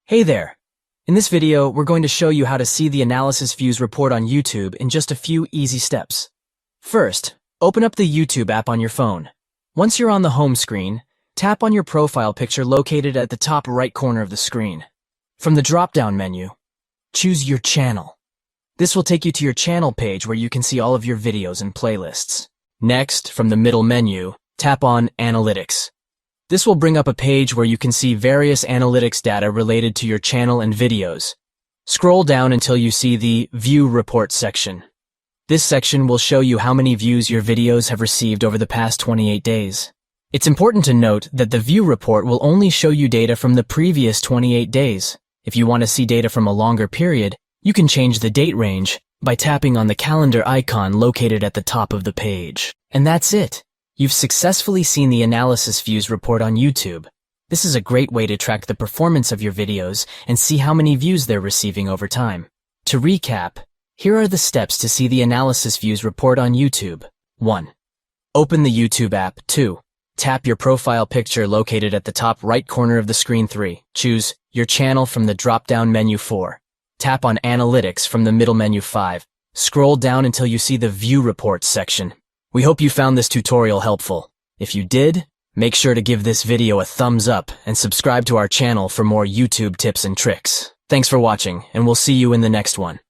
Hey there! In this video, we're going to show you how to see the analysis views report on YouTube in just a few easy steps. First, open up the YouTube app on your phone. Once you're on the home screen, tap on your profile picture located at the top right corner of the screen. From the drop-down menu, choose your channel. This will take you to your channel page where you can see all of your videos and playlists. Next, from the middle menu, tap on Analytics. This will bring up a page where you can see various analytics data related to your channel and videos. Scroll down until you see the View Report section. This section will show you how many views your videos have received over the past 28 days. It's important to note that the View Report will only show you data from the previous 28 days. If you want to see data from a longer period, you can change the date range by tapping on the calendar icon located at the top of the page. And that's it. You've successfully seen the analysis views report on YouTube. This is a great way to track the performance of your videos and see how many views they're receiving over time. To recap, here are the steps to see the analysis views report on YouTube. 1. Open the YouTube app. 2. Tap your profile picture located at the top right corner of the screen. 3. Choose your channel from the drop-down menu. 4. Tap on Analytics from the middle menu. 5. Scroll down until you see the View Reports section. We hope you found this tutorial helpful. If you did, make sure to give this video a thumbs up and subscribe to our channel for more YouTube tips and tricks. Thanks for watching, and we'll see you in the next one.